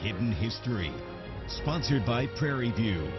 Hidden History, sponsored by Prairie View.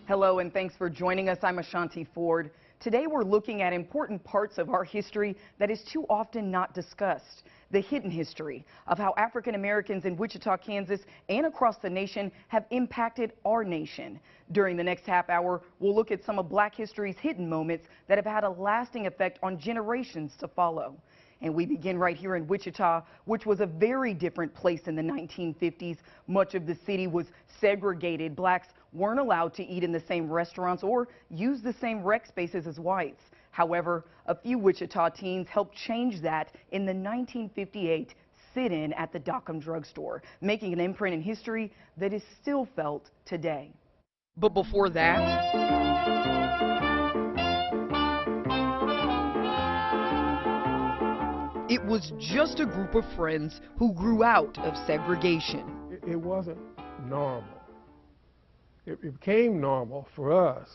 Hello and thanks for joining us. I'm Ashanti Ford. Today we're looking at important parts of our history that is too often not discussed. The hidden history of how African Americans in Wichita, Kansas and across the nation have impacted our nation. During the next half hour, we'll look at some of Black history's hidden moments that have had a lasting effect on generations to follow. And we begin right here in Wichita, which was a very different place in the 1950s. Much of the city was segregated. Blacks weren't allowed to eat in the same restaurants or use the same rec spaces as whites. However, a few Wichita teens helped change that in the 1958 sit-in at the Dokkum drugstore, making an imprint in history that is still felt today. But before that, it was just a group of friends who grew out of segregation. It wasn't normal. It became normal for us,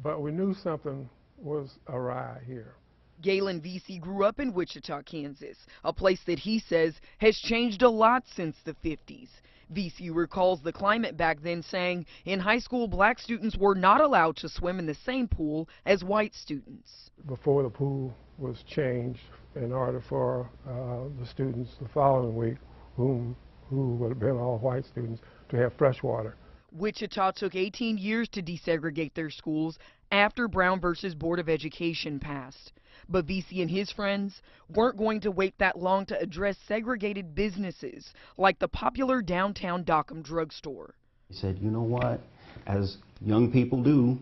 but we knew something was awry here. Galen Vesey grew up in Wichita, Kansas, a place that he says has changed a lot since the 50s. Vesey recalls the climate back then, saying in high school, Black students were not allowed to swim in the same pool as white students. Before the pool was changed in order for the students the following week, who would have been all white students, to have fresh water. Wichita took 18 years to desegregate their schools after Brown versus Board of Education passed. But Vesey and his friends weren't going to wait that long to address segregated businesses like the popular downtown Dokkum drugstore. He said, you know what, as young people do,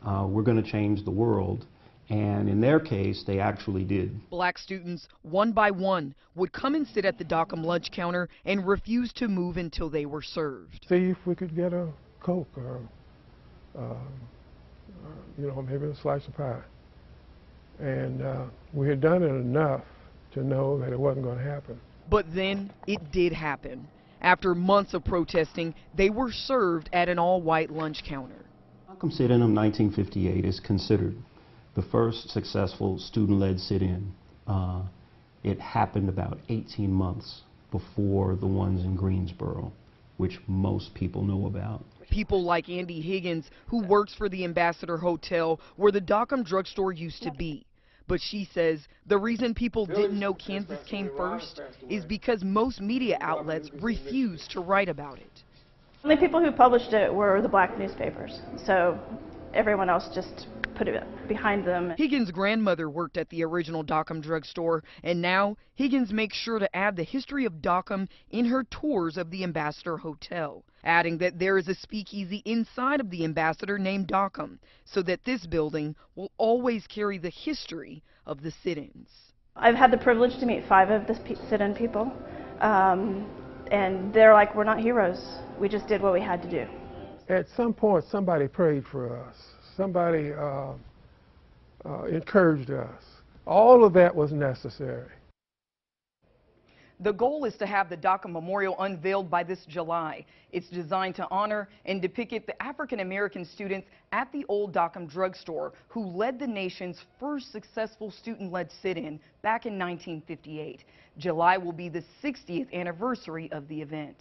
we're going to change the world. And in their case, they actually did. Black students, one by one, would come and sit at the Dokkum lunch counter and refuse to move until they were served. See if we could get a Coke or, maybe a slice of pie. And we had done it enough to know that it wasn't going to happen. But then it did happen. After months of protesting, they were served at an all-white lunch counter. Dokkum sit-in of 1958 is considered the first successful student-led sit-in. It happened about 18 months before the ones in Greensboro, which most people know about. People like Andy Higgins, who works for the Ambassador Hotel, where the Dokkum drugstore used to be. But she says the reason people didn't know Kansas came first is because most media outlets refused to write about it. The only people who published it were the Black newspapers, so everyone else just put it behind them. Higgins' grandmother worked at the original Dokkum drugstore, and now Higgins makes sure to add the history of Dokkum in her tours of the Ambassador Hotel, adding that there is a speakeasy inside of the Ambassador named Dokkum, so that this building will always carry the history of the sit-ins. I've had the privilege to meet 5 of the sit-in people, and they're like, we're not heroes. We just did what we had to do. At some point, somebody prayed for us. Somebody encouraged us. All of that was necessary. The goal is to have the Dokkum Memorial unveiled by this July. It's designed to honor and depict the African American students at the old Dokkum drugstore who led the nation's first successful student-led sit-in back in 1958. July will be the 60th anniversary of the event.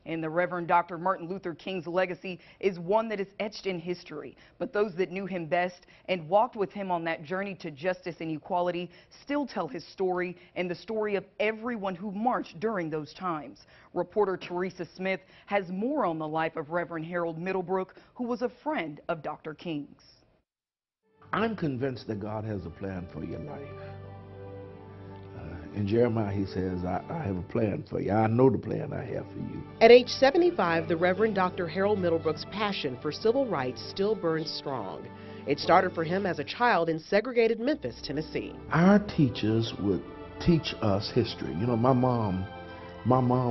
And the Reverend Dr. Martin Luther King's legacy is one that is etched in history. But those that knew him best and walked with him on that journey to justice and equality still tell his story and the story of everyone who marched during those times. Reporter Teresa Smith has more on the life of Reverend Harold Middlebrook, who was a friend of Dr. King's. I'm convinced that God has a plan for your life. In Jeremiah, he says, I have a plan for you. I know the plan I have for you. At age 75, the Reverend Dr. Harold Middlebrook's passion for civil rights still burns strong. It started for him as a child in segregated Memphis, Tennessee. Our teachers would teach us history. You know, my mom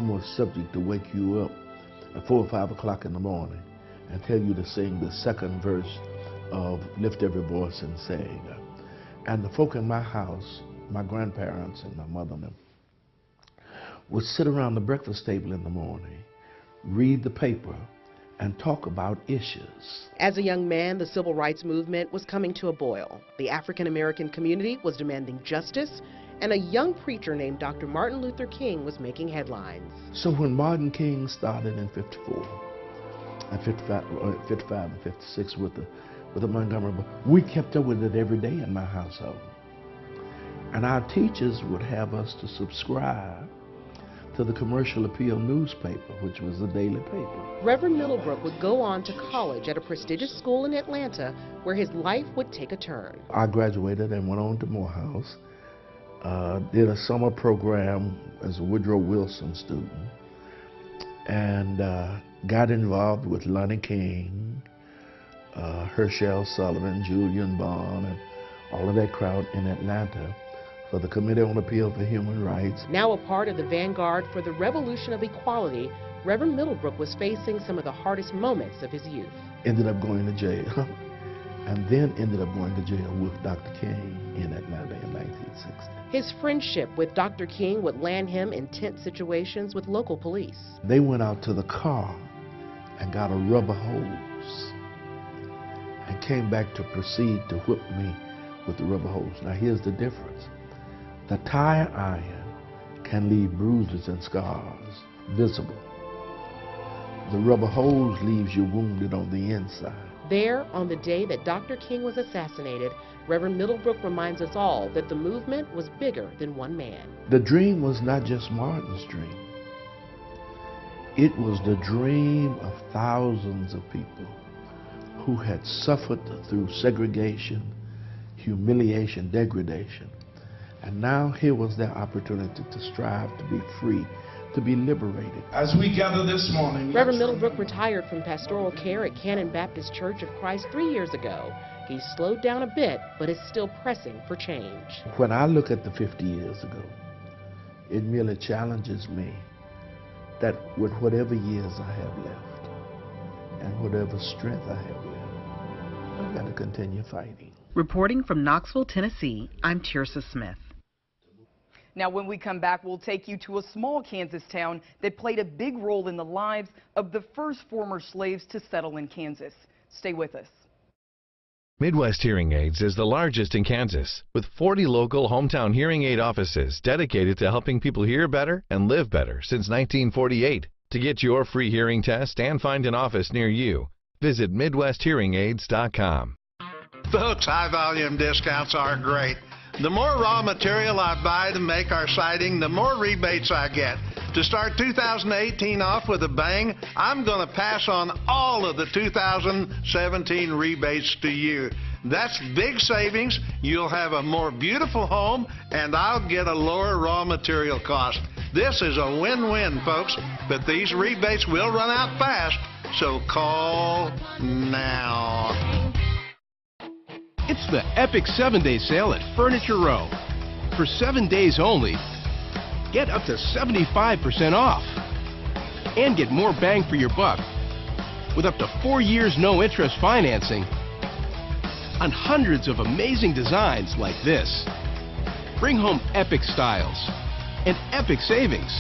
was subject to wake you up at 4 or 5 o'clock in the morning and tell you to sing the second verse of Lift Every Voice and Sing. And the folk in my house, my grandparents and my mother and them, would sit around the breakfast table in the morning, read the paper, and talk about issues. As a young man, the civil rights movement was coming to a boil. The African American community was demanding justice, and a young preacher named Dr. Martin Luther King was making headlines. So when Martin King started in 54, and 55 and 56 with the Montgomery, we kept up with it every day in my household. And our teachers would have us to subscribe to the Commercial Appeal newspaper, which was the daily paper. Reverend Middlebrook would go on to college at a prestigious school in Atlanta, where his life would take a turn. I graduated and went on to Morehouse, did a summer program as a Woodrow Wilson student, and got involved with Lonnie King, Herschel Sullivan, Julian Bond, and all of that crowd in Atlanta for the Committee on Appeal for Human Rights. Now a part of the vanguard for the revolution of equality, Reverend Middlebrook was facing some of the hardest moments of his youth. Ended up going to jail, and then ended up going to jail with Dr. King in Atlanta in 1960. His friendship with Dr. King would land him in tense situations with local police. They went out to the car and got a rubber hose and came back to proceed to whip me with the rubber hose. Now here's the difference. The tire iron can leave bruises and scars visible. The rubber hose leaves you wounded on the inside. There, on the day that Dr. King was assassinated, Reverend Middlebrook reminds us all that the movement was bigger than one man. The dream was not just Martin's dream. It was the dream of thousands of people who had suffered through segregation, humiliation, degradation. And now here was their opportunity to strive to be free, to be liberated. As we gather this morning, Reverend Middlebrook retired from pastoral care at Cannon Baptist Church of Christ 3 years ago. He's slowed down a bit, but is still pressing for change. When I look at the 50 years ago, it merely challenges me that with whatever years I have left and whatever strength I have left, I've got to continue fighting. Reporting from Knoxville, Tennessee, I'm Tirsa Smith. Now, when we come back, we'll take you to a small Kansas town that played a big role in the lives of the first former slaves to settle in Kansas. Stay with us. Midwest Hearing Aids is the largest in Kansas, with 40 local hometown hearing aid offices dedicated to helping people hear better and live better since 1948. To get your free hearing test and find an office near you, visit MidwestHearingAids.com. Folks, high-volume discounts are great. The more raw material I buy to make our siding, the more rebates I get. To start 2018 off with a bang, I'm going to pass on all of the 2017 rebates to you. That's big savings. You'll have a more beautiful home, and I'll get a lower raw material cost. This is a win-win, folks, but these rebates will run out fast, so call now. It's the epic 7-day sale at Furniture Row. For 7 days only, get up to 75% off and get more bang for your buck with up to 4 years no interest financing on hundreds of amazing designs like this. Bring home epic styles and epic savings.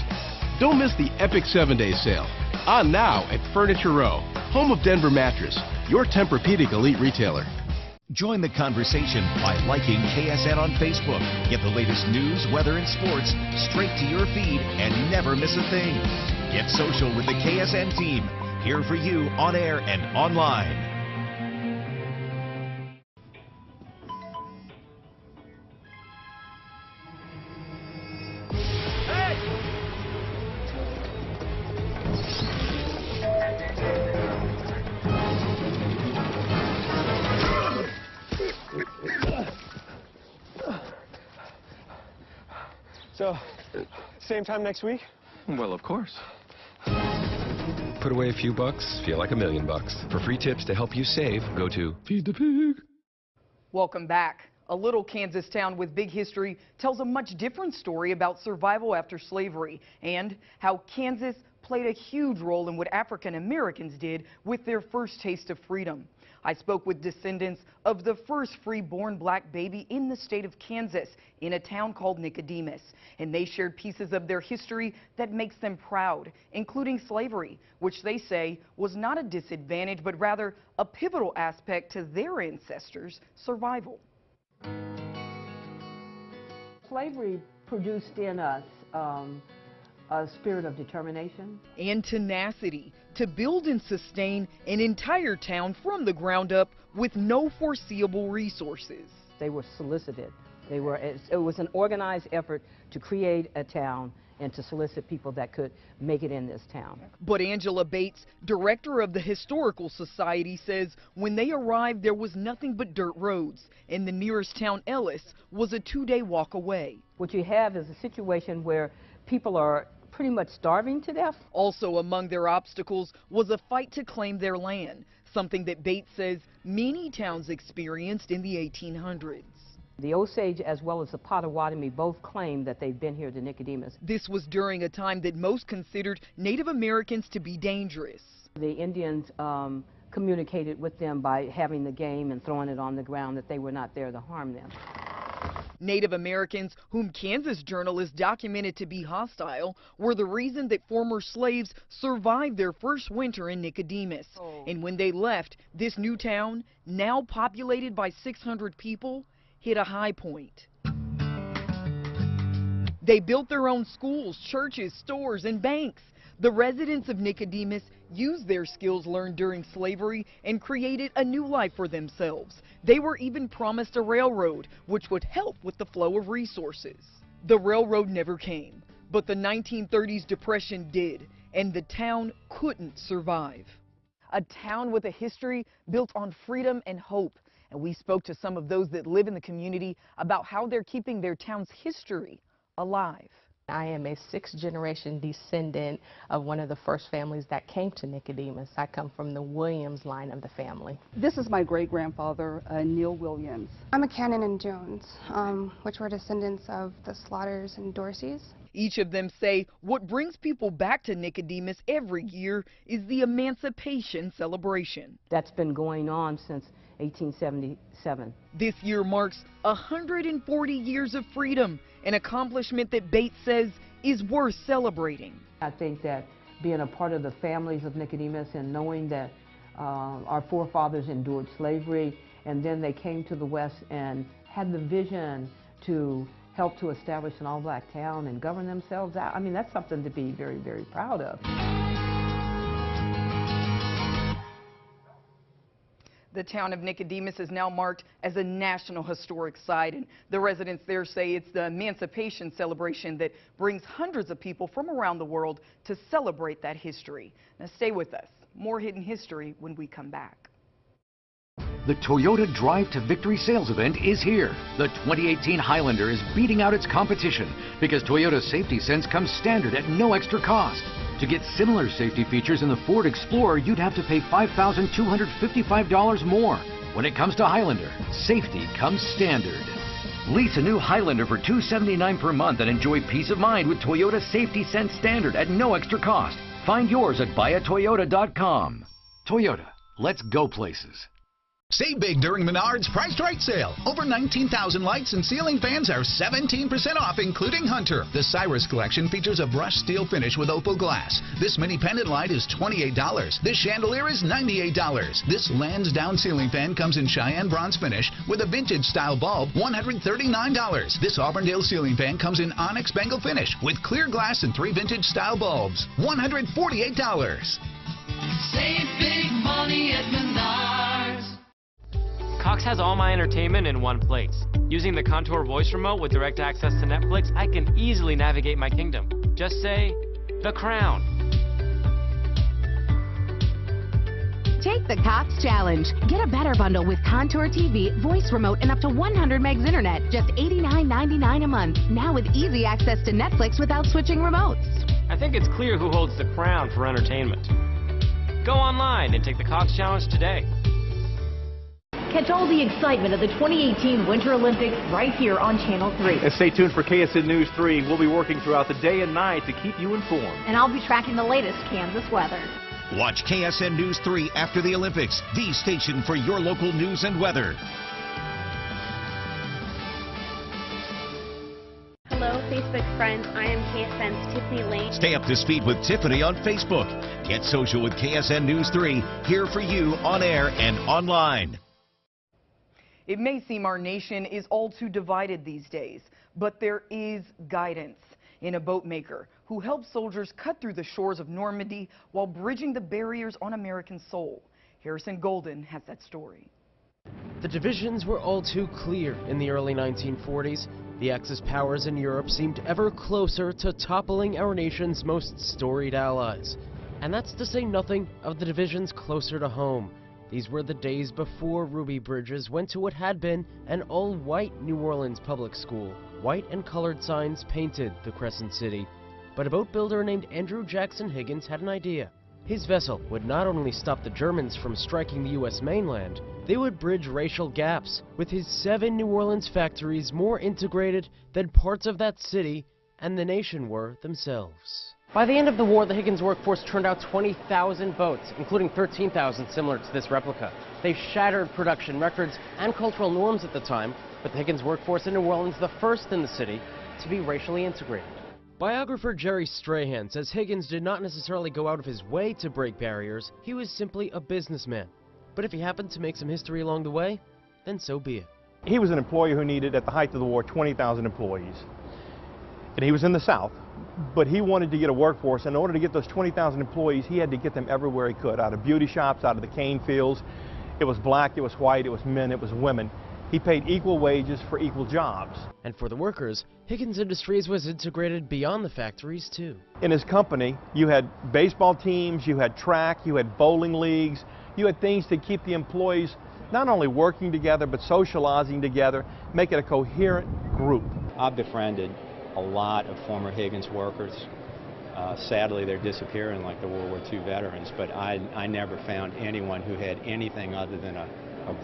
Don't miss the epic 7-day sale. On now at Furniture Row, home of Denver Mattress, your Tempur-Pedic elite retailer. Join the conversation by liking KSN on Facebook. Get the latest news, weather, and sports straight to your feed and never miss a thing. Get social with the KSN team, here for you on air and online. So, same time next week? Well, of course. Put away a few bucks, feel like $1 million. For free tips to help you save, go to Feed the Pig. Welcome back. A little Kansas town with big history tells a much different story about survival after slavery and how Kansas played a huge role in what African Americans did with their first taste of freedom. I spoke with descendants of the first free-born black baby in the state of Kansas in a town called Nicodemus, and they shared pieces of their history that makes them proud, including slavery, which they say was not a disadvantage but rather a pivotal aspect to their ancestors' survival. Slavery produced in us a spirit of determination and tenacity to build and sustain an entire town from the ground up with no foreseeable resources. They were solicited. It was an organized effort to create a town and to solicit people that could make it in this town. But Angela Bates, director of the Historical Society, says when they arrived there was nothing but dirt roads, and the nearest town, Ellis, was a 2-day walk away. What you have is a situation where people are pretty much starving to death. Also among their obstacles was a fight to claim their land, something that Bates says many towns experienced in the 1800s. The Osage as well as the Potawatomi both claim that they've been here to Nicodemus. This was during a time that most considered Native Americans to be dangerous. The Indians communicated with them by having the game and throwing it on the ground, that they were not there to harm them. Native Americans, whom Kansas journalists documented to be hostile, were the reason that former slaves survived their first winter in Nicodemus. And when they left, this new town, now populated by 600 people, hit a high point. They built their own schools, churches, stores, and banks. The residents of Nicodemus used their skills learned during slavery and created a new life for themselves. They were even promised a railroad, which would help with the flow of resources. The railroad never came, but the 1930s depression did, and the town couldn't survive. A town with a history built on freedom and hope. And we spoke to some of those that live in the community about how they're keeping their town's history alive. I am a 6th-generation descendant of one of the first families that came to Nicodemus. I come from the Williams line of the family. This is my great-grandfather, Neil Williams. I'm a Cannon and Jones, which were descendants of the Slaughters and Dorseys. Each of them say what brings people back to Nicodemus every year is the Emancipation Celebration. That's been going on since 1877. This year marks 140 years of freedom, an accomplishment that Bates says is worth celebrating. I think that being a part of the families of Nicodemus and knowing that our forefathers endured slavery and then they came to the West and had the vision to help to establish an all-black town and govern themselves out. I mean, that's something to be very, very proud of. The town of Nicodemus is now marked as a National Historic Site, and the residents there say it's the Emancipation Celebration that brings hundreds of people from around the world to celebrate that history. Now stay with us. More Hidden History when we come back. The Toyota Drive to Victory sales event is here. The 2018 Highlander is beating out its competition because Toyota's Safety Sense comes standard at no extra cost. To get similar safety features in the Ford Explorer, you'd have to pay $5,255 more. When it comes to Highlander, safety comes standard. Lease a new Highlander for $279 per month and enjoy peace of mind with Toyota Safety Sense Standard at no extra cost. Find yours at buyatoyota.com. Toyota, let's go places. Save big during Menards Price Right Sale. Over 19,000 lights and ceiling fans are 17% off, including Hunter. The Cyrus collection features a brushed steel finish with opal glass. This mini pendant light is $28. This chandelier is $98. This Lansdowne ceiling fan comes in Cheyenne bronze finish with a vintage style bulb, $139. This Auburndale ceiling fan comes in onyx Bengal finish with clear glass and 3 vintage style bulbs, $148. Save big money at Menards. Cox has all my entertainment in one place. Using the Contour voice remote with direct access to Netflix, I can easily navigate my kingdom. Just say, The Crown. Take the Cox Challenge. Get a better bundle with Contour TV, voice remote, and up to 100 megs internet. Just $89.99 a month. Now with easy access to Netflix without switching remotes. I think it's clear who holds the crown for entertainment. Go online and take the Cox Challenge today. Catch all the excitement of the 2018 Winter Olympics right here on Channel 3. And stay tuned for KSN News 3. We'll be working throughout the day and night to keep you informed. And I'll be tracking the latest Kansas weather. Watch KSN News 3 after the Olympics, the station for your local news and weather. Hello, Facebook friends. I am KSN's Tiffany Lane. Stay up to speed with Tiffany on Facebook. Get social with KSN News 3, here for you on air and online. It may seem our nation is all too divided these days, but there is guidance in a boat maker who helps soldiers cut through the shores of Normandy while bridging the barriers on American soul. Harrison Golden has that story. The divisions were all too clear in the early 1940s. The Axis powers in Europe seemed ever closer to toppling our nation's most storied allies. And that's to say nothing of the divisions closer to home. These were the days before Ruby Bridges went to what had been an all-white New Orleans public school. White and colored signs painted the Crescent City. But a boat builder named Andrew Jackson Higgins had an idea. His vessel would not only stop the Germans from striking the U.S. mainland, they would bridge racial gaps, with his 7 New Orleans factories more integrated than parts of that city and the nation were themselves. By the end of the war, the Higgins workforce turned out 20,000 boats, including 13,000 similar to this replica. They shattered production records and cultural norms at the time, but the Higgins workforce in New Orleans, the first in the city to be racially integrated. Biographer Jerry Strahan says Higgins did not necessarily go out of his way to break barriers, he was simply a businessman. But if he happened to make some history along the way, then so be it. He was an employer who needed, at the height of the war, 20,000 employees. And he was in the South, but he wanted to get a workforce. In order to get those 20,000 employees, he had to get them everywhere he could, out of beauty shops, out of the cane fields. It was black, it was white, it was men, it was women. He paid equal wages for equal jobs. And for the workers, Higgins Industries was integrated beyond the factories, too. In his company, you had baseball teams, you had track, you had bowling leagues, you had things to keep the employees not only working together, but socializing together, make it a coherent group. I've befriended a lot of former Higgins workers. Sadly, they're disappearing like the World War II veterans, but I never found anyone who had anything other than a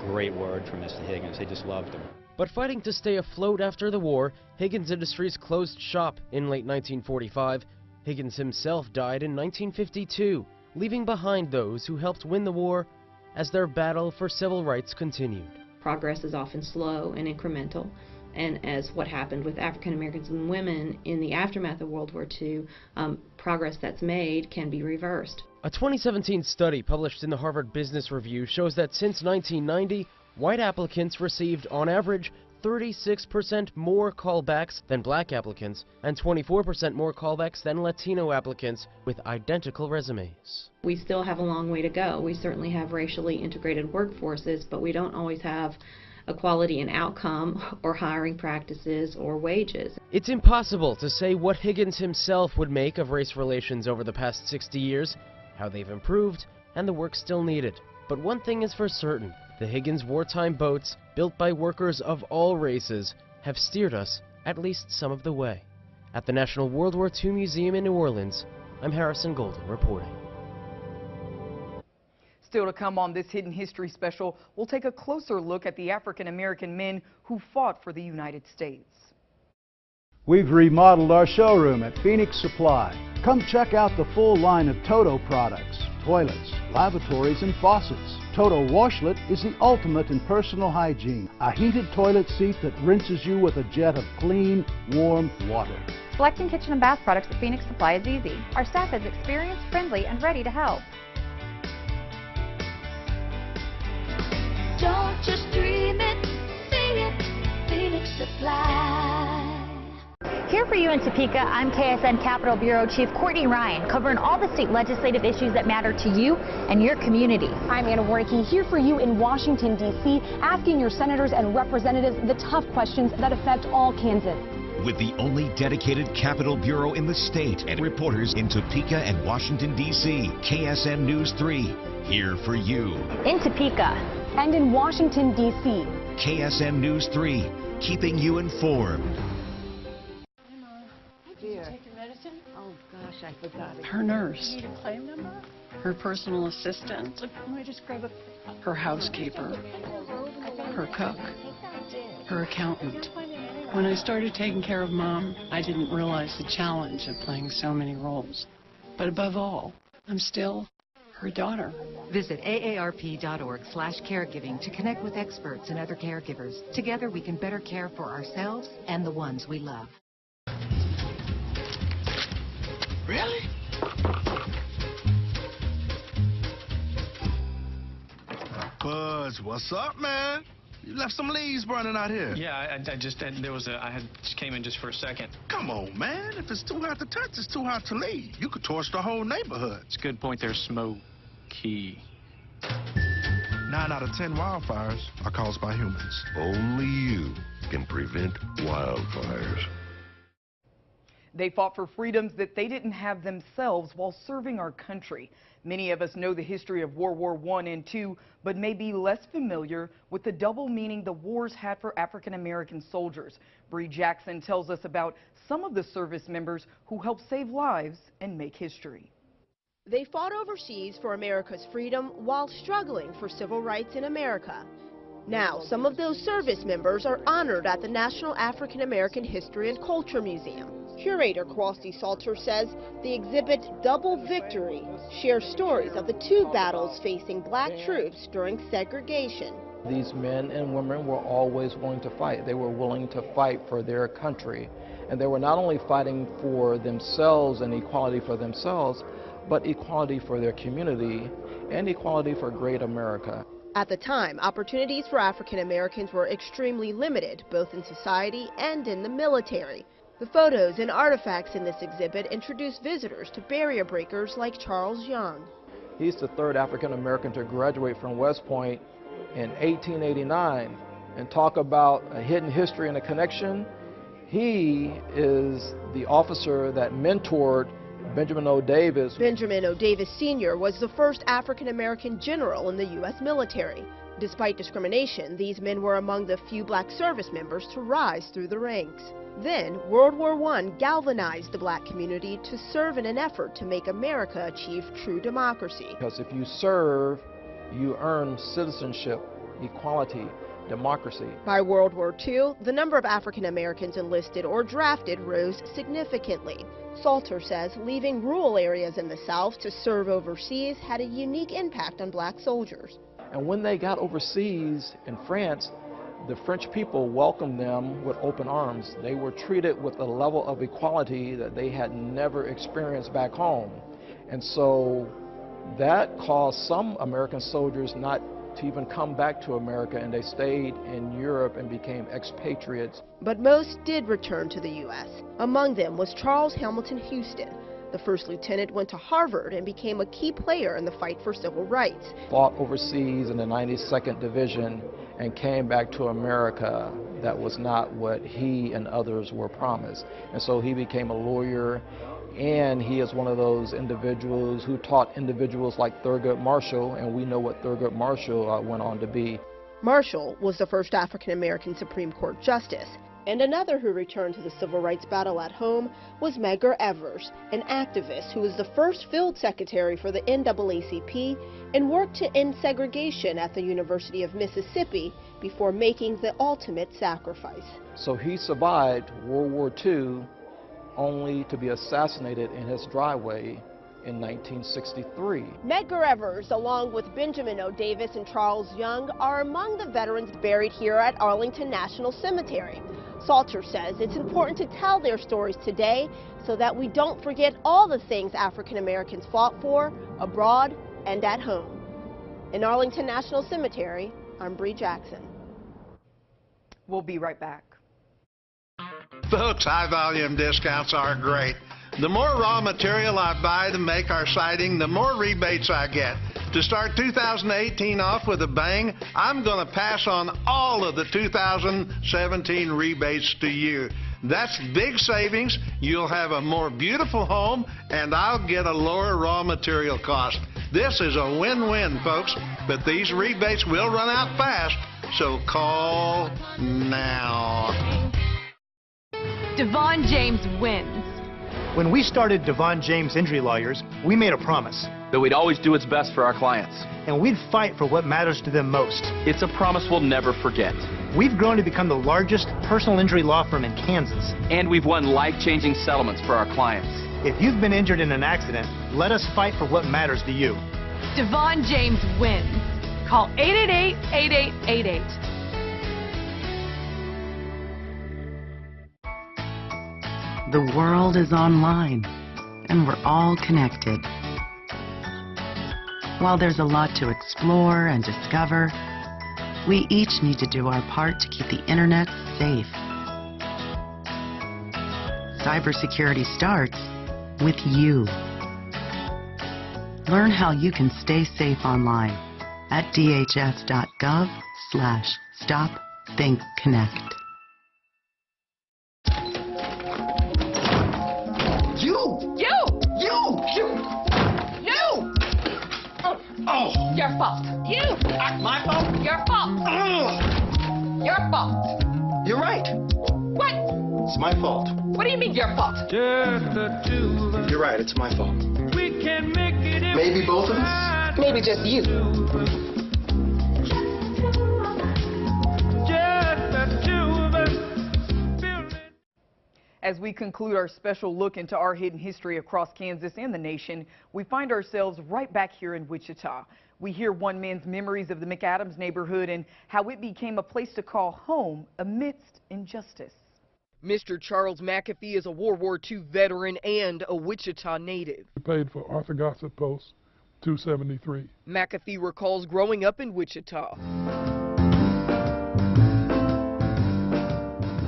great word for Mr. Higgins. They just loved him. But fighting to stay afloat after the war, Higgins Industries closed shop in late 1945. Higgins himself died in 1952, leaving behind those who helped win the war as their battle for civil rights continued. Progress is often slow and incremental, and as what happened with African Americans and women in the aftermath of World War II, progress that's made can be reversed. A 2017 study published in the Harvard Business Review shows that since 1990, white applicants received, on average, 36% more callbacks than black applicants and 24% more callbacks than Latino applicants with identical resumes. We still have a long way to go. We certainly have racially integrated workforces, but we don't always have equality in outcome or hiring practices or wages. It's impossible to say what Higgins himself would make of race relations over the past 60 years, how they've improved, and the work still needed. But one thing is for certain, the Higgins wartime boats, built by workers of all races, have steered us at least some of the way. At the National World War II Museum in New Orleans, I'm Harrison Golden reporting. Still to come on this Hidden History special, we'll take a closer look at the African American men who fought for the United States. We've remodeled our showroom at Phoenix Supply. Come check out the full line of Toto products, toilets, lavatories, and faucets. Toto Washlet is the ultimate in personal hygiene. A heated toilet seat that rinses you with a jet of clean, warm water. Selecting kitchen and bath products at Phoenix Supply is easy. Our staff is experienced, friendly, and ready to help. Don't just dream it, see it, Phoenix Supply. Here for you in Topeka, I'm KSN Capitol Bureau Chief Courtney Ryan, covering all the state legislative issues that matter to you and your community. I'm Anna Warnicki, here for you in Washington, D.C., asking your senators and representatives the tough questions that affect all Kansans. With the only dedicated Capitol Bureau in the state and reporters in Topeka and Washington, D.C., KSN News 3, here for you. In Topeka. And in Washington, D.C. KSN News 3, keeping you informed. I forgot it. Her nurse. You need a claim number? Her personal assistant. Let me just grab a... Her housekeeper. Her cook. Her accountant. When I started taking care of Mom, I didn't realize the challenge of playing so many roles. But above all, I'm still her daughter. Visit aarp.org/caregiving to connect with experts and other caregivers. Together we can better care for ourselves and the ones we love. Really? Buzz, what's up, man? You left some leaves burning out here. Yeah, I just came in just for a second. Come on, man. If it's too hot to touch, it's too hot to leave. You could torch the whole neighborhood. It's a good point there, Smokey. 9 out of 10 wildfires are caused by humans. Only you can prevent wildfires. They fought for freedoms that they didn't have themselves while serving our country. Many of us know the history of World War I and II, but may be less familiar with the double meaning the wars had for African American soldiers. Bree Jackson tells us about some of the service members who helped save lives and make history. They fought overseas for America's freedom while struggling for civil rights in America. Now, some of those service members are honored at the National African American History and Culture Museum. Curator Kwasi Salter says the exhibit Double Victory shares stories of the two battles facing black troops during segregation. These men and women were always willing to fight. They were willing to fight for their country. And they were not only fighting for themselves and equality for themselves, but equality for their community and equality for great America. At the time, opportunities for African Americans were extremely limited, both in society and in the military. The photos and artifacts in this exhibit introduce visitors to barrier breakers like Charles Young. He's the third African American to graduate from West Point in 1889. And talk about a hidden history and a connection. He is the officer that mentored Benjamin O. Davis. Benjamin O. Davis Sr. was the first African American general in the U.S. military. Despite discrimination, these men were among the few black service members to rise through the ranks. Then, World War I galvanized the black community to serve in an effort to make America achieve true democracy. Because if you serve, you earn citizenship, equality, democracy. By World War II, the number of African Americans enlisted or drafted rose significantly. Salter says leaving rural areas in the South to serve overseas had a unique impact on black soldiers. And when they got overseas in France, the French people welcomed them with open arms. They were treated with a level of equality that they had never experienced back home. And so that caused some American soldiers not to even come back to America, and they stayed in Europe and became expatriates. But most did return to the U.S. Among them was Charles Hamilton Houston. The first lieutenant went to Harvard and became a key player in the fight for civil rights. Fought overseas in the 92nd Division and came back to America. That was not what he and others were promised. And so he became a lawyer, and he is one of those individuals who taught individuals like Thurgood Marshall, and we know what Thurgood Marshall went on to be. Marshall was the first African-American Supreme Court justice. And another who returned to the civil rights battle at home was Medgar Evers, an activist who was the first field secretary for the NAACP and worked to end segregation at the University of Mississippi before making the ultimate sacrifice. So he survived World War II only to be assassinated in his driveway in 1963. Medgar Evers, along with Benjamin O. Davis and Charles Young, are among the veterans buried here at Arlington National Cemetery. Salter says it's important to tell their stories today so that we don't forget all the things African Americans fought for abroad and at home. In Arlington National Cemetery, I'm Bree Jackson. We'll be right back. Folks, high volume discounts are great. The more raw material I buy to make our siding, the more rebates I get. To start 2018 off with a bang, I'm going to pass on all of the 2017 rebates to you. That's big savings. You'll have a more beautiful home, and I'll get a lower raw material cost. This is a win-win, folks, but these rebates will run out fast, so call now. Devon James wins. When we started Devon James Injury Lawyers, we made a promise that we'd always do what's best for our clients. And we'd fight for what matters to them most. It's a promise we'll never forget. We've grown to become the largest personal injury law firm in Kansas. And we've won life-changing settlements for our clients. If you've been injured in an accident, let us fight for what matters to you. Devon James wins. Call 888-8888. The world is online, and we're all connected. While there's a lot to explore and discover, we each need to do our part to keep the internet safe. Cybersecurity starts with you. Learn how you can stay safe online at dhs.gov/stopthinkconnect. Oh. Your fault. My fault? Your fault. Your fault. You're right. What? It's my fault. What do you mean your fault? You're right, it's my fault. We can make it. Maybe both of us? Maybe just you. As we conclude our special look into our hidden history across Kansas and the nation, we find ourselves right back here in Wichita. We hear one man's memories of the McAdams neighborhood and how it became a place to call home amidst injustice. Mr. Charles McAfee is a World War II veteran and a Wichita native. We paid for Arthur Gossett Post, $273. McAfee recalls growing up in Wichita,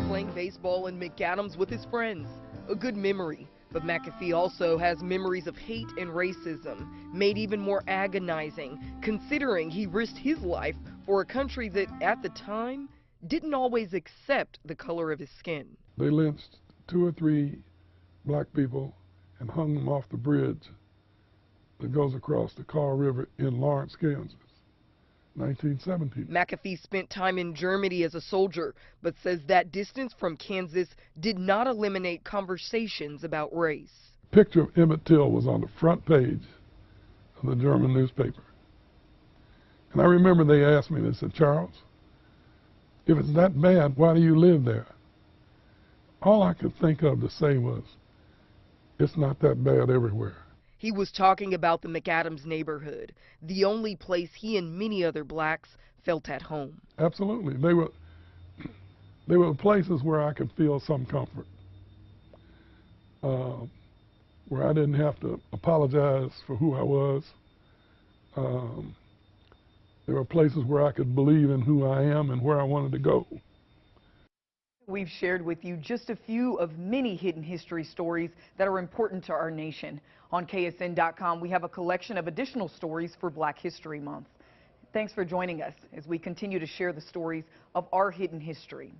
playing baseball in McAdams with his friends. A good memory. But McAfee also has memories of hate and racism, made even more agonizing, considering he risked his life for a country that, at the time, didn't always accept the color of his skin. They lynched 2 or 3 black people and hung them off the bridge that goes across the Carl River in Lawrence, Kansas, 1917. McAfee spent time in Germany as a soldier, but says that distance from Kansas did not eliminate conversations about race. A picture of Emmett Till was on the front page of the German newspaper. And I remember they asked me, they said, Charles, if it's that bad, why do you live there? All I could think of to say was, it's not that bad everywhere. He was talking about the McAdams neighborhood, the only place he and many other blacks felt at home. Absolutely. They were places where I could feel some comfort, where I didn't have to apologize for who I was. There were places where I could believe in who I am and where I wanted to go. We've shared with you just a few of many hidden history stories that are important to our nation. On KSN.com, we have a collection of additional stories for Black History Month. Thanks for joining us as we continue to share the stories of our hidden history.